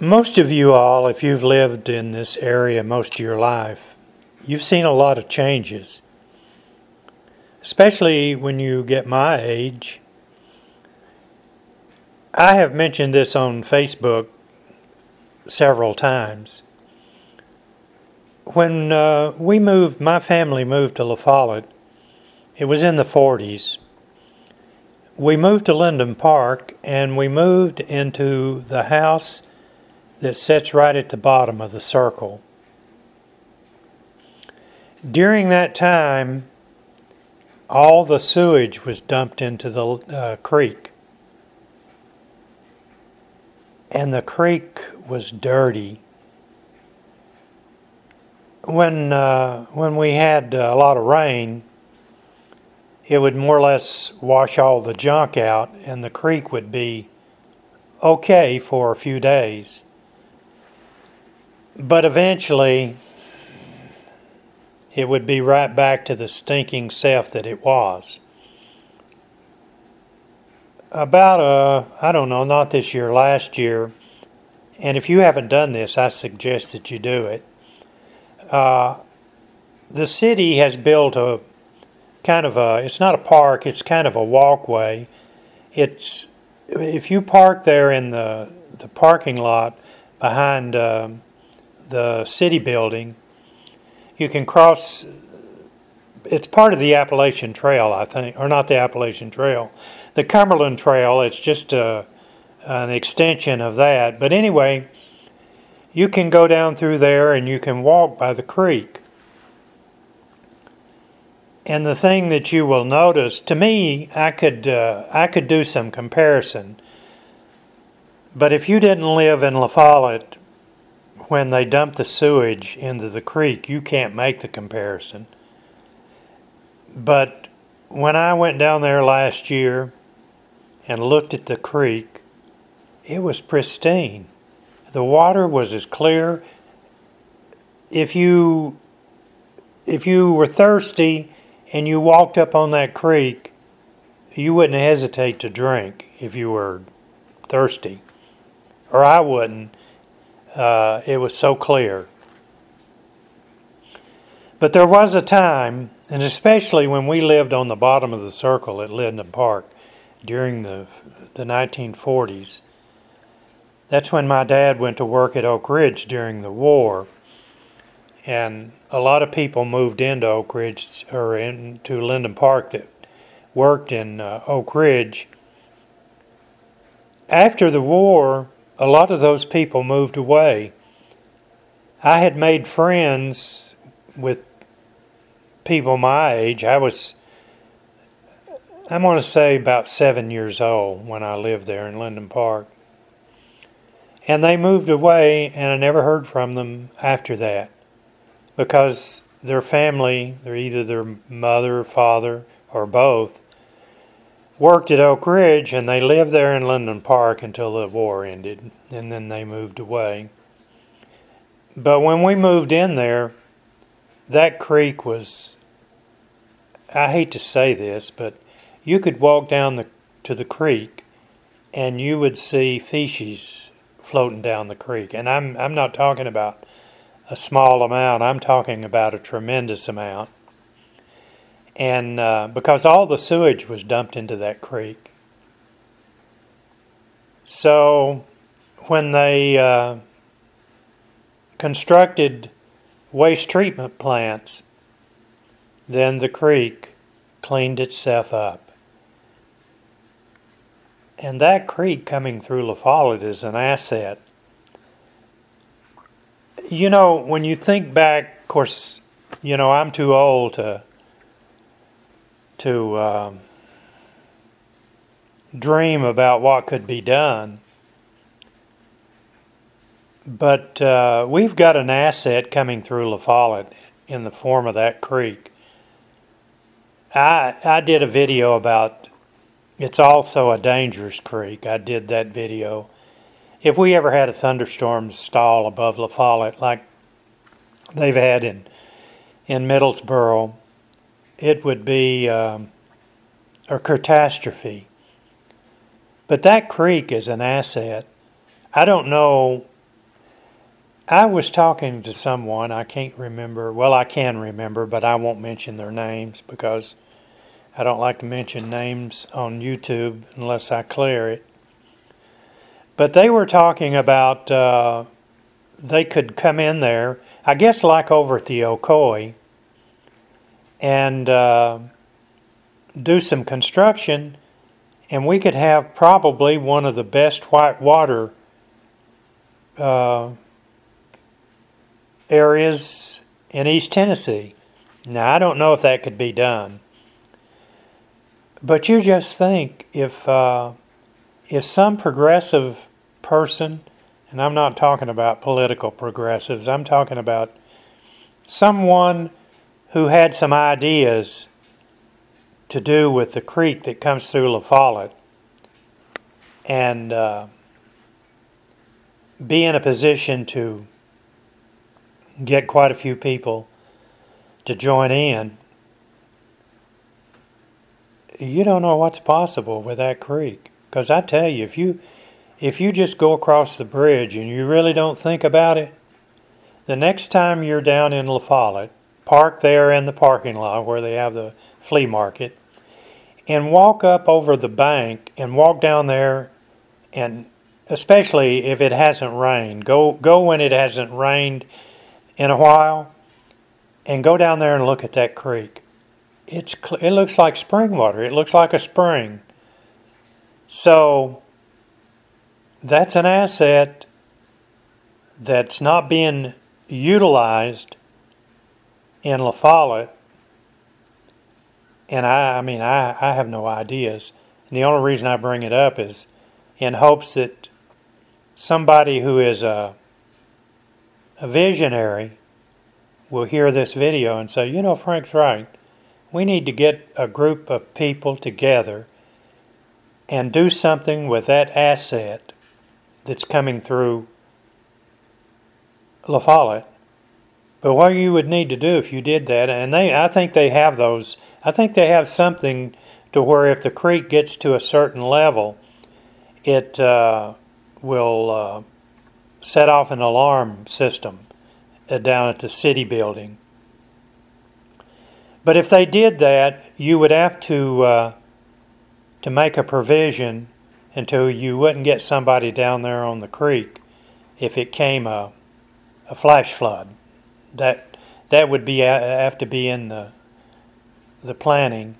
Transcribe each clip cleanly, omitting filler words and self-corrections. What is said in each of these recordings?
Most of you all, if you've lived in this area most of your life, you've seen a lot of changes. Especially when you get my age. I have mentioned this on Facebook several times. When my family moved to Lafollette, it was in the 40s. We moved to Linden Park, and we moved into the house that sits right at the bottom of the circle. During that time, all the sewage was dumped into the creek. And the creek was dirty. When we had a lot of rain, it would more or less wash all the junk out, and the creek would be okay for a few days. But eventually, it would be right back to the stinking self that it was. About, I don't know, not this year, last year, and if you haven't done this, I suggest that you do it. The city has built a kind of it's not a park, it's kind of a walkway. If you park there in the parking lot behind the city building, you can cross. It's part of the Appalachian Trail, I think, or not the Appalachian Trail, the Cumberland Trail. It's just an extension of that. But anyway, you can go down through there and you can walk by the creek. And the thing that you will notice, to me, I could do some comparison. But if you didn't live in Lafollette when they dumped the sewage into the creek, you can't make the comparison. But when I went down there last year and looked at the creek, it was pristine. The water was as clear. If you were thirsty and you walked up on that creek, you wouldn't hesitate to drink if you were thirsty. Or I wouldn't. It was so clear. But there was a time, and especially when we lived on the bottom of the circle at Linden Park during the 1940s, that's when my dad went to work at Oak Ridge during the war. And a lot of people moved into Oak Ridge, or into Linden Park, that worked in Oak Ridge. After the war, a lot of those people moved away. I had made friends with people my age. I'm going to say about 7 years old when I lived there in Linden Park. And they moved away, and I never heard from them after that, because their family, they're either their mother, father, or both, worked at Oak Ridge, and they lived there in Linden Park until the war ended, and then they moved away. But when we moved in there, that creek was, I hate to say this, but you could walk down to the creek and you would see feces floating down the creek. And I'm not talking about a small amount, I'm talking about a tremendous amount. And because all the sewage was dumped into that creek. So when they constructed waste treatment plants, then the creek cleaned itself up. And that creek coming through Lafollette is an asset. You know, when you think back, of course, you know, I'm too old to dream about what could be done. But we've got an asset coming through Lafollette in the form of that creek. I did a video about, it's also a dangerous creek. I did that video. If we ever had a thunderstorm stall above Lafollette like they've had in Middlesboro, it would be a catastrophe. But that creek is an asset. I don't know I was talking to someone, I can't remember, well, I can remember, but I won't mention their names because I don't like to mention names on YouTube unless I clear it. But they were talking about they could come in there, I guess like over at the Ocoee, and do some construction, and we could have probably one of the best whitewater areas in East Tennessee. Now, I don't know if that could be done, but you just think if some progressive person, and I'm not talking about political progressives, I'm talking about someone who had some ideas to do with the creek that comes through Lafollette, and be in a position to get quite a few people to join in, you don't know what's possible with that creek. Because I tell you, if you just go across the bridge and you really don't think about it, the next time you're down in Lafollette, park there in the parking lot where they have the flea market, and walk up over the bank and walk down there, and especially if it hasn't rained, go when it hasn't rained in a while, and go down there and look at that creek. It looks like spring water. It looks like a spring. So that's an asset that's not being utilized in Lafollette. And I have no ideas. And the only reason I bring it up is in hopes that somebody who is a visionary will hear this video and say, you know, Frank's right. We need to get a group of people together and do something with that asset that's coming through Lafollette. But what you would need to do if you did that, and I think they have those, I think they have something to where if the creek gets to a certain level, it will set off an alarm system down at the city building. But if they did that, you would have to make a provision until you wouldn't get somebody down there on the creek if it came a flash flood. That would be have to be in the planning.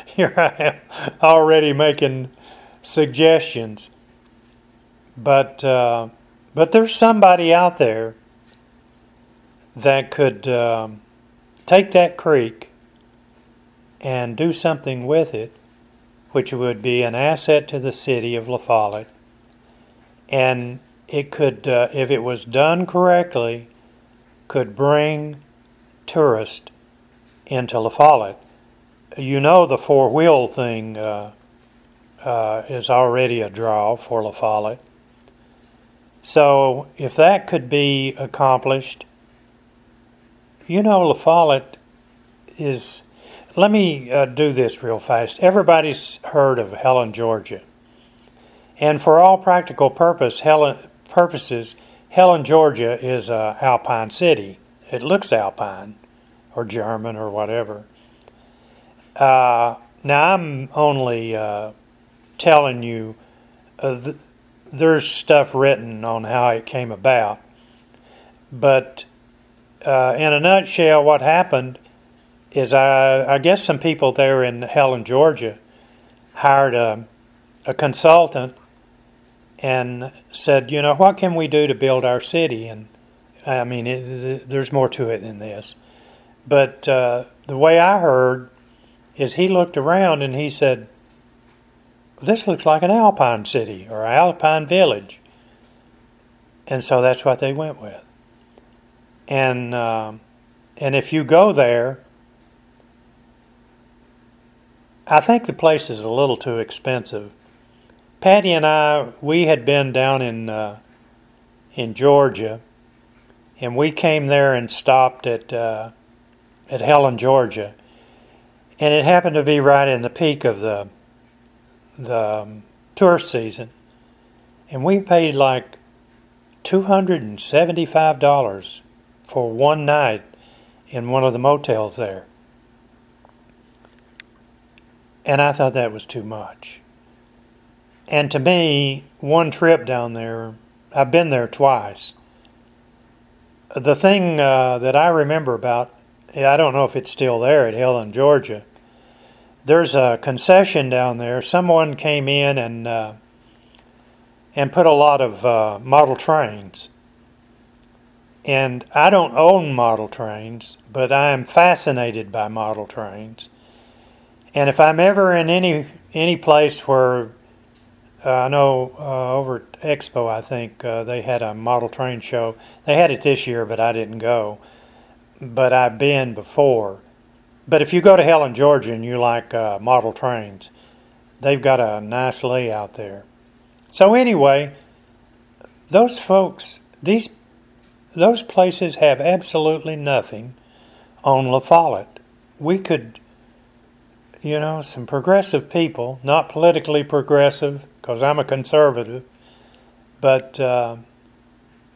Here I am already making suggestions, but there's somebody out there that could take that creek and do something with it, which would be an asset to the city of Lafollette, and it could, if it was done correctly, could bring tourists into Lafollette. You know, the four-wheel thing is already a draw for Lafollette. So if that could be accomplished, you know, Lafollette is, let me do this real fast. Everybody's heard of Helen, Georgia. And for all practical purposes, Helen, Georgia is an alpine city. It looks alpine or German or whatever. Now I'm only telling you there's stuff written on how it came about. But in a nutshell, what happened is I guess some people there in Helen, Georgia hired a consultant and said, you know, what can we do to build our city? And I mean, there's more to it than this. But the way I heard is he looked around and he said, this looks like an alpine city or an alpine village. And so that's what they went with. And if you go there, I think the place is a little too expensive. Patty and I, we had been down in Georgia, and we came there and stopped at Helen, Georgia, and it happened to be right in the peak of the tourist season, and we paid like $275 for one night in one of the motels there. And I thought that was too much. And to me, one trip down there, I've been there twice. The thing that I remember about, I don't know if it's still there at Helen, Georgia. There's a concession down there. Someone came in and put a lot of model trains. And I don't own model trains, but I am fascinated by model trains. And if I'm ever in any place where I know over at Expo, I think they had a model train show. They had it this year, but I didn't go. But I've been before. But if you go to Helen, Georgia, and you like model trains, they've got a nice layout there. So anyway, those folks, those places have absolutely nothing on Lafollette. We could, you know, some progressive people, not politically progressive, because I'm a conservative, but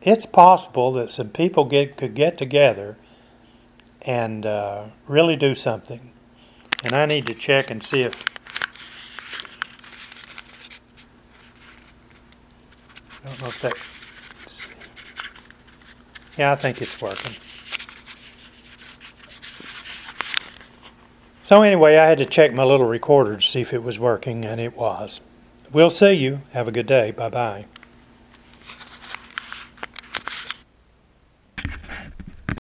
it's possible that some people could get together and really do something. And I need to check and see if, I don't know if that, yeah, I think it's working. So anyway, I had to check my little recorder to see if it was working, and it was. We'll see you. Have a good day. Bye-bye.